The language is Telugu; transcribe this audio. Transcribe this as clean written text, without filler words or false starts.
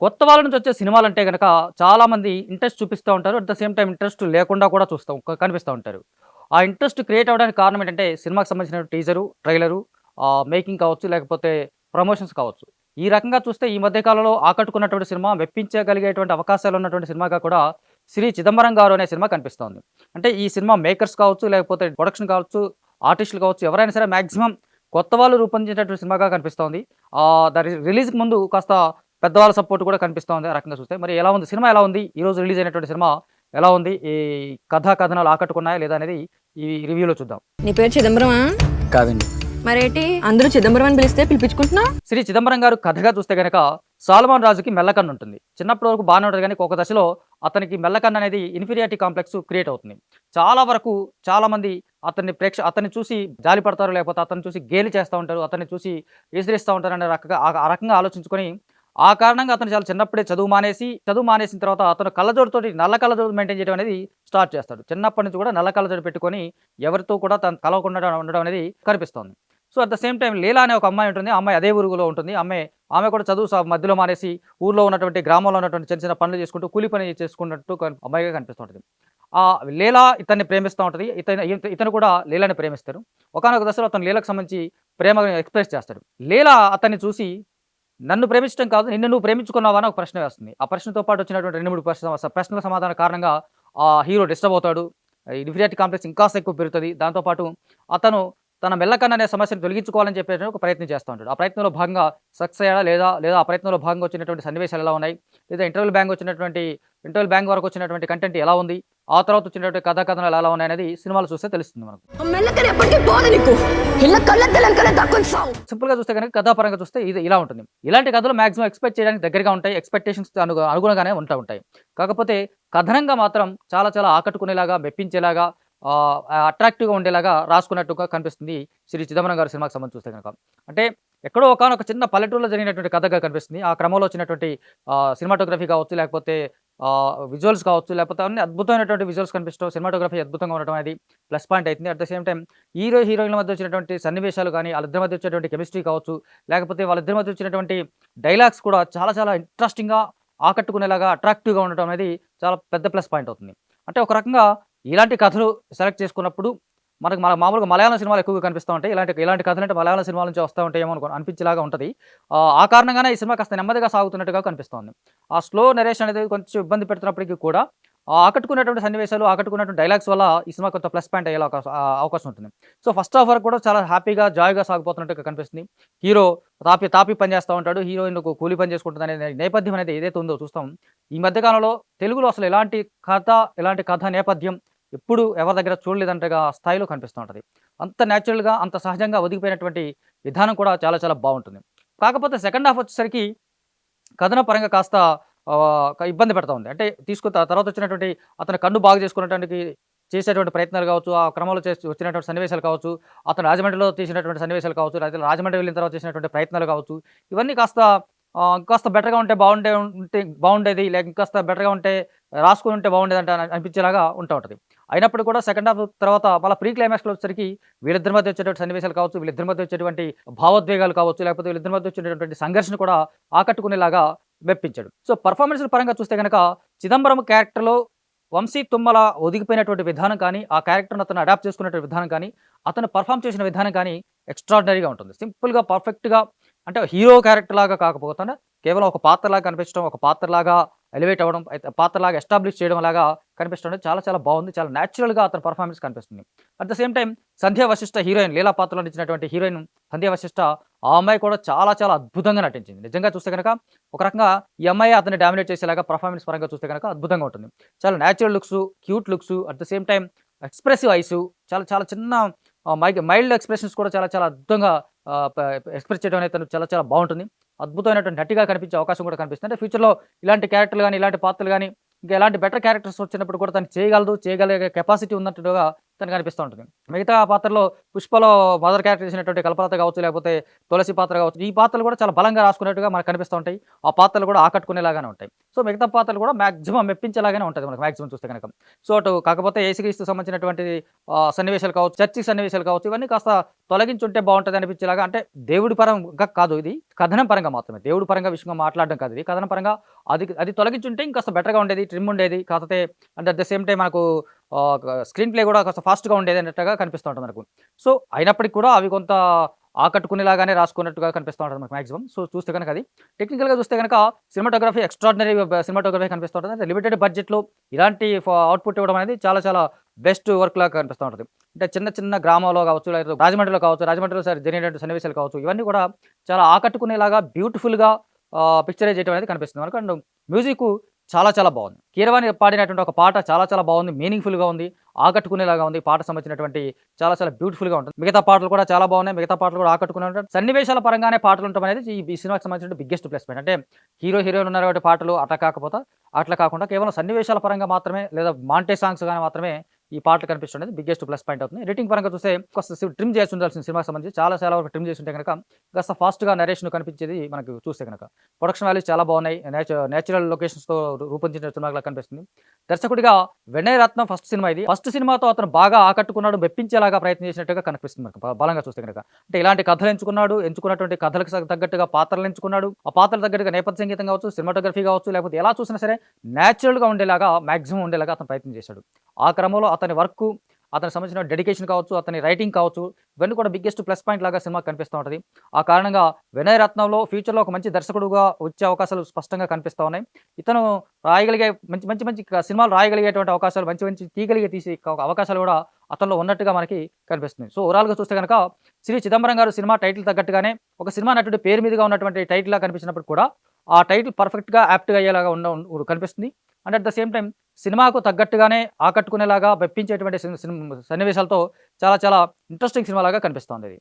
కొత్త వాళ్ళ నుంచి వచ్చే సినిమాలంటే గనక చాలామంది ఇంట్రెస్ట్ చూపిస్తూ ఉంటారు. At the same time interest లేకుండా కూడా కనిపిస్తా ఉంటారు. ఆ ఇంట్రెస్ట్ క్రియేట్ అవ్వడానికి కారణం ఏంటంటే సినిమాకి సంబంధించిన టీజరు, ట్రైలరు, మేకింగ్ కావచ్చు, లేకపోతే ప్రమోషన్స్ కావచ్చు. ఈ రకంగా చూస్తే ఈ మధ్య కాలంలో ఆకట్టుకున్నటువంటి సినిమా, మెప్పించగలిగేటువంటి అవకాశాలు ఉన్నటువంటి సినిమాగా కూడా 'శ్రీ చిదంబరం గారు' అనే సినిమా కనిపిస్తోంది. అంటే ఈ సినిమా మేకర్స్ కావచ్చు, లేకపోతే ప్రొడక్షన్ కావచ్చు, ఆర్టిస్టులు కావచ్చు, ఎవరైనా సరే మాక్సిమం కొత్త వాళ్ళు రూపొందించేటటువంటి సినిమాగా కనిపిస్తోంది. దాని రిలీజ్‌కి ముందు కాస్త పెద్దవాళ్ళ సపోర్ట్ కూడా కనిపిస్తోంది ఆ రకంగా చూస్తే. మరి ఎలా ఉంది? సినిమా ఎలా ఉంది? ఈరోజు రిలీజ్ అయినటువంటి సినిమా ఎలా ఉంది? ఈ కథా కథనాలు ఆకట్టుకున్నాయా లేదా అనేది ఈ రివ్యూలో చూద్దాం. నీ పేరు చిదంబరమా? కాదండి. మరేటి అందరూ చిదంబరం అని పిలిస్తే పిలిపించుకుంటున్నా? శ్రీ చిదంబరం గారు కథగా చూస్తే గనక సాల్మాన్ రాజుకి మెల్లకన్ను ఉంటుంది. చిన్నప్పటి వరకు బాగానే ఉంటది గానీ ఒక దశలో అతనికి మెల్లకన్ను అనేది ఇన్ఫీరియారిటీ కాంప్లెక్స్ క్రియేట్ అవుతుంది. చాలా వరకు చాలామంది అతన్ని చూసి జాలి పడతారు. లేకపోతే అతన్ని చూసి గేలి చేస్తా ఉంటారు. అతన్ని చూసి విసిరిస్తా ఉంటారు అనే ఆ రకంగా ఆలోచించుకొని ఆ కారణంగా అతను చాలా చిన్నప్పుడే చదువు మానేసిన తర్వాత అతను కళ్ళజోడుతోటి నల్ల కళ్ళజోడు మెయింటైన్ చేయడం అనేది స్టార్ట్ చేస్తాడు. చిన్నప్పటి నుంచి కూడా నల్ల కళ్ళజోడు పెట్టుకొని ఎవరితో కూడా తను కలవకుండా ఉండడం అనేది కనిపిస్తోంది. So, at the same time Leela అనే ఒక అమ్మాయి ఉంటుంది. ఆ అమ్మాయి అదే ఊరులో ఉంటుంది. ఆమె కూడా చదువు మధ్యలో మానేసి ఊర్లో ఉన్నటువంటి గ్రామంలో ఉన్నటువంటి చిన్న చిన్న పనులు చేసుకుంటూ కూలి పని చేసుకున్నట్టు అమ్మాయిగా కనిపిస్తుంటది. లీలా ఇతన్ని ప్రేమిస్తా ఉంటది. ఇతను కూడా లీలాని ప్రేమిస్తారు. ఒకానొక దశలో అతను లీలకు సంబంధించి ప్రేమను ఎక్స్‌ప్రెస్ చేస్తాడు. లీలా అతన్ని చూసి నన్ను ప్రేమించడం కాదు, నిన్ను నువ్వు ప్రేమించుకున్నావా అని ఒక ప్రశ్న వేస్తుంది. ఆ ప్రశ్నతో పాటు వచ్చినటువంటి 2, 3 ప్రశ్నల సమాధానం కారణంగా హీరో డిస్టర్బ్ అవుతాడు. ఇన్ఫీరియారిటీ కాంప్లెక్స్ ఇంకాస్త ఎక్కువ పెరుగుతది. దాంతో పాటు అతను తన మెల్లకన్ను అనే సమస్యను తొలగించుకోవాలని చెప్పేసి ఒక ప్రయత్నం చేస్తా ఉంటాడు. ఆ ప్రయత్నంలో భాగంగా సక్సెస్ అయ్యాడా? లేదా ఆ ప్రయత్నంలో భాగంగా వచ్చినటువంటి సన్నివేశాలు ఎలా ఉన్నాయి? లేదా ఇంటర్వెల్ బ్యాంక్ వరకు వచ్చినటువంటి కంటెంట్ ఎలా ఉంది? ఆ తర్వాత వచ్చినటువంటి కథా కథనాలు ఎలా ఉన్నాయనేది సినిమాలు చూస్తే తెలుస్తుంది మనకు. సింపుల్‌గా చూస్తే గనుక కథాపరంగా చూస్తే ఇది ఇలా ఉంటుంది. ఇలాంటి కథలు మాక్సిమం ఎక్స్‌పెక్ట్ చేయడానికి దగ్గరగా ఉంటాయి. ఎక్స్‌పెక్టేషన్స్ అనుగుణంగానే ఉంటాయి. కాకపోతే కథనంగా మాత్రం చాలా చాలా ఆకట్టుకునేలాగా, మెప్పించేలాగా, అట్రాక్టివ్‌గా ఉండేలాగా రాసుకున్నట్టుగా కనిపిస్తుంది 'శ్రీ చిదంబరం' గారి సినిమాకి సంబంధించి చూస్తే గనక. అంటే ఎక్కడో ఒకానొక చిన్న పల్లెటూరులో జరిగినటువంటి కథగా కనిపిస్తుంది. ఆ క్రమంలో వచ్చినటువంటి సినిమాటోగ్రఫీ కావచ్చు, లేకపోతే విజువల్స్ కావచ్చు, లేకపోతే అన్ని అద్భుతమైనటువంటి విజువల్స్ కనిపించడం, సినిమాటోగ్రఫీ అద్భుతంగా ఉండటం అనేది ప్లస్ పాయింట్ అయితుంది. అట్ ద సేమ్ టైమ్ హీరోయిన్‌ల మధ్య వచ్చినటువంటి సన్నివేశాలు గానీ, వాళ్ళిద్దరి మధ్య వచ్చేటువంటి కెమిస్ట్రీ కావచ్చు, లేకపోతే వాళ్ళిద్దరి మధ్య వచ్చినటువంటి డైలాగ్స్ కూడా చాలా చాలా ఇంట్రెస్టింగ్‌గా, ఆకట్టుకునేలాగా, అట్రాక్టివ్‌గా ఉండటం అనేది చాలా పెద్ద ప్లస్ పాయింట్ అవుతుంది. అంటే ఒక రకంగా ఇలాంటి కథలు సెలెక్ట్ చేసుకున్నప్పుడు మనకు మామూలుగా మలయాళం సినిమాలు ఎక్కువగా కనిపిస్తూ ఉంటాయి. ఇలాంటి కథలంటే మలయాళం సినిమాల నుంచి వస్తా ఉంటాయేమో అనిపించేలాగా ఉంటది. ఆ కారణంగానే ఈ సినిమా కాస్త నెమ్మదిగా సాగుతున్నట్టుగా కనిపిస్తోంది. ఆ స్లో నరేషన్ అనేది కొంచెం ఇబ్బంది పెడుతున్నప్పటికీ కూడా ఆకట్టుకునేటువంటి సన్నివేశాలు, ఆకట్టుకున్నటువంటి డైలాగ్స్ వల్ల ఈ సినిమా కొంత ప్లస్ పాయింట్ అయ్యే అవకాశం ఉంటుంది. సో, ఫస్ట్ హాఫ్ వరకు కూడా చాలా హ్యాపీగా, జాయ్‌గా సాగిపోతున్నట్టుగా కనిపిస్తుంది. హీరో తాపి పని చేస్తా ఉంటాడు. హీరోయిన్ కూలి పని చేసుకుంటుందనే నేపథ్యం అనేది ఏదైతే ఉందో చూస్తాం. ఈ మధ్య కాలంలో తెలుగులో అసలు ఎలాంటి కథ నేపథ్యం ఎప్పుడు ఎవరి దగ్గర చూడలేదంటగా స్థాయిలో కనిపిస్తూ ఉంటది. అంత నేచురల్‌గా, అంత సహజంగా ఒదిగిపోయినటువంటి విధానం కూడా చాలా చాలా బావుంటుంది. కాకపోతే సెకండ్ హాఫ్ వచ్చేసరికి కథన పరంగా కాస్త ఇబ్బంది పెడతా ఉంది. అంటే తర్వాత వచ్చినటువంటి అతని కన్ను బాగు చేసుకునటానికి చేసేటువంటి ప్రయత్నాలు కావచ్చు, ఆ క్రమంలో వచ్చినటువంటి సన్నివేశాలు కావచ్చు, అతను రాజమండ్రిలో తీసినటువంటి సన్నివేశాలు కావచ్చు, లేకపోతే రాజమండ్రి వెళ్ళిన తర్వాత చేసినటువంటి ప్రయత్నాలు కావచ్చు, ఇవన్నీ ఇంకాస్త బెటర్‌గా బావుండేది. లేక ఇంకాస్త బెటర్‌గా ఉంటే రాసుకొని ఉంటే బావుండేదంట అనిపించేలాగా ఉంటది. అయినప్పటికి కూడా సెకండ్ హాఫ్ తర్వాత మళ్ళా ప్రీ క్లైమాక్స్‌లో వచ్చేసరికి వీళ్ళిద్దరి మధ్య వచ్చేటువంటి సన్నివేశాలు కావచ్చు, వీళ్ళిద్దరి మధ్య వచ్చేటువంటి భావోద్వేగాలు కావచ్చు, లేకపోతే వీళ్ళిద్దరి మధ్య వచ్చేటటువంటి సంఘర్షణ కూడా ఆకట్టుకునేలాగా మెప్పించాడు. సో, పెర్ఫార్మన్స్‌ల పరంగా చూస్తే గనక చిదంబరం క్యారెక్టర్‌లో వంశీ తుమ్మల ఒదిగిపోయినటువంటి విధానం కానీ, ఆ క్యారెక్టర్‌ని అతను అడాప్ట్ చేసుకున్నటువంటి విధానం కానీ, అతను పెర్ఫార్మ్ చేసిన విధానం కానీ ఎక్స్ట్రార్డినరీగా ఉంటుంది. సింపుల్‌గా, పర్ఫెక్ట్‌గా, అంటే హీరో క్యారెక్టర్ లాగా కాకపోకుండా కేవలం ఒక పాత్రలాగా కనిపించడం, ఒక పాత్రలాగా ఎలివేట్ అవ్వడం, పాత్రలాగా ఎస్టాబ్లిష్ చేయడం లాగా కనిపించడం అనేది చాలా చాలా బాగుంది. చాలా నేచురల్‌గా అతని పెర్ఫార్మెన్స్ కనిపిస్తుంది. At the same time Sandhya Vasishta heroine, Leela పాత్రలో నటించినటువంటి హీరోయిన్ సంధ్యా వశిష్ఠ, ఆ అమ్మాయి కూడా చాలా చాలా అద్భుతంగా నటించింది. నిజంగా చూస్తే గనక ఒక రకంగా ఈ అమ్మాయి అతన్ని డామినేట్ చేసేలాగా పెర్ఫార్మెన్స్ పరంగా చూస్తే గనక అద్భుతంగా ఉంటుంది. చాలా natural looks, cute looks, at the same time expressive eyes, చాలా చాలా చిన్న మైల్డ్ ఎక్స్‌ప్రెషన్స్ కూడా చాలా చాలా అద్భుతంగా ఎక్స్‌ప్రెస్ చేయడం అనేది చాలా చాలా బావుంటుంది. అద్భుతమైనటువంటి నటిగా కనిపించే అవకాశం కూడా కనిపిస్తుంది. అంటే ఫ్యూచర్‌లో ఇలాంటి క్యారెక్టర్‌లు గాని, ఇలాంటి పాత్రలు గాని, ఇంకా ఎలాంటి బెటర్ క్యారెక్టర్స్ వచ్చినప్పుడు కూడా తను చేయగలిగే కెపాసిటీ ఉన్నట్టుగా తనకు అనిపిస్తూ ఉంటుంది. మిగతా పాత్రలో 'పుష్పలో' మదర్ క్యారెక్టర్ చేసినటువంటి కల్పలత కావచ్చు, లేకపోతే తులసి పాత్ర కావచ్చు, ఈ పాత్రలు కూడా చాలా బలంగా రాసుకున్నట్టుగా మనకు కనిపిస్తూ ఉంటాయి. ఆ పాత్రలు కూడా ఆకట్టుకునేలాగానే ఉంటాయి. సో మిగతా పాత్రలు కూడా మాక్సిమం మెప్పించేలాగానే ఉంటుంది మనకు మాక్సిమం చూస్తే కనుక. సో అటు కాకపోతే యేసుక్రీస్తుకు సంబంధించినటువంటి సన్నివేశాలు కావచ్చు, చర్చి సన్నివేశాలు కావచ్చు, ఇవన్నీ కాస్త తొలగించుంటే బాగుంటుంది అనిపించేలాగా, అంటే దేవుడి పరంగా కాదు, ఇది కథనం పరంగా మాత్రమే, దేవుడి పరంగా విషయంగా మాట్లాడడం కాదు, ఇది కథనం పరంగా అది అది తొలగించుంటే ఇంకాస్త బెటర్గా ఉండేది, ట్రిమ్ ఉండేది, కాకపోతే అంటే అట్ ద సేమ్ టైం మనకు స్క్రీన్ ప్లే కూడా కాస్త ఫాస్ట్గా ఉండేది అన్నట్టుగా కనిపిస్తూ ఉంటుంది మనకు. సో అయినప్పటికీ కూడా అవి కొంత ఆకట్టుకునేలాగానే రాసుకున్నట్టుగా కనిపిస్తూ ఉంటుంది మనకు మాక్సిమం. సో చూస్తే కనుక అది టెక్నికల్గా చూస్తే కనుక సినిమాటోగ్రఫీ ఎక్స్ట్రాడినరీ సినిమాటోగ్రఫీ కనిపిస్తూ ఉంటుంది. అంటే లిమిటెడ్ బడ్జెట్లో ఇలాంటి అవుట్పుట్ ఇవ్వడం అనేది చాలా చాలా బెస్ట్ వర్క్ లాగా కనిపిస్తూ ఉంటుంది. అంటే చిన్న చిన్న గ్రామంలో కావచ్చు, లేదా రాజమండ్రిలో కావచ్చు, రాజమండ్రిలో జరిగినటువంటి సన్నివేశాలు కావచ్చు, ఇవన్నీ కూడా చాలా ఆకట్టుకునేలాగా బ్యూటిఫుల్గా పిక్చరైజ్ చేయడం అనేది కనిపిస్తుంది మనకు. అండ్ మ్యూజిక్ చాలా చాలా బాగుంది. కీరవాణి పాడినటువంటి ఒక పాట చాలా చాలా బాగుంది, మీనింగ్ఫుల్గా ఉంది, ఆకట్టుకునేలాగా ఉంది. పాట సంబంధించినటువంటి చాలా చాలా బ్యూటిఫుల్గా ఉంటుంది. మిగతా పాటలు కూడా చాలా బాగున్నాయి, మిగతా పాటలు కూడా ఆకట్టుకునే ఉంటాయి. సన్నివేశాల పరంగానే పాటలు ఉండటం అనేది ఈ సినిమాకి సంబంధించిన బిగ్గెస్ట్ ప్లస్ పాయింట్. అంటే హీరోయిన్ ఉన్నారు కాబట్టి పాటలు అట్లా కాకుండా కేవలం సన్నివేశాల పరంగా మాత్రమే, లేదా మాంటే సాంగ్స్ కానీ మాత్రమే ఈ పాటలు కనిపిస్తుంది, బిగ్గెస్ట్ ప్లస్ పాయింట్ అవుతుంది. ఎడిటింగ్ పరంగా చూస్తే కాస్త ట్రిమ్ చేసి ఉండాల్సిన సినిమాకి సంబంధించి చాలా చాలా వరకు ట్రిమ్ చేసి ఉంటే కనుక కాస్త ఫాస్ట్గా నరేషన్ కనిపించేది మనకు చూస్తే కనుక. ప్రొడక్షన్ వాల్యూస్ చాలా బాగున్నాయి, నేచురల్ లొకేషన్స్తో రూపొందించిన సినిమాగా కనిపిస్తుంది. దర్శకుడిగా వినయ్ రత్నం ఫస్ట్ సినిమా ఇది. ఫస్ట్ సినిమాతో అతను బాగా ఆకట్టుకున్నాడు, మెప్పించేలాగా ప్రయత్నం చేసినట్టుగా కనిపిస్తుంది మనకు బలంగా చూస్తే కనుక. అంటే ఇలాంటి కథలు ఎంచుకున్నటువంటి కథలకు తగ్గట్టుగా పాత్రలు ఎంచుకున్నాడు. ఆ పాత్రలు తగ్గట్టుగా నేపథ్య సంగీతం కావచ్చు, సినిమాటోగ్రఫీ కావచ్చు, లేకపోతే ఎలా చూసినా సరే న్యాచురల్గా ఉండేలాగా, మాక్సిమం ఉండేలాగా అతను ప్రయత్నం చేశాడు. ఆ క్రమంలో అతని వర్క్, అతనికి సంబంధించిన డెడికేషన్ కావచ్చు, అతని రైటింగ్ కావచ్చు, ఇవన్నీ కూడా బిగ్గెస్ట్ ప్లస్ పాయింట్ లాగా సినిమా కనిపిస్తూ ఉంటుంది. ఆ కారణంగా వినయ్ రత్నంలో ఫ్యూచర్లో ఒక మంచి దర్శకుడుగా వచ్చే అవకాశాలు స్పష్టంగా కనిపిస్తూ ఉన్నాయి. ఇతను రాయగలిగే మంచి మంచి మంచి సినిమాలు రాయగలిగేటువంటి అవకాశాలు, మంచి మంచి తీసి అవకాశాలు కూడా అతనిలో ఉన్నట్టుగా మనకి కనిపిస్తుంది. సో ఓవరాల్గా చూస్తే కనుక శ్రీ చిదంబరం గారు సినిమా టైటిల్ తగ్గట్టుగానే ఒక సినిమా నటుడి పేరు మీదుగా ఉన్నటువంటి టైటిల్లా కనిపించినప్పుడు కూడా ఆ టైటిల్ పర్ఫెక్ట్గా యాప్ట్గా అయ్యేలాగా కనిపిస్తుంది. And at the same time సినిమాకు తగ్గట్టుగానే ఆకట్టుకునేలాగా మెప్పించేటువంటి సన్నివేశాలతో చాలా చాలా ఇంట్రెస్టింగ్ సినిమాలాగా కనిపిస్తుంది ఇది.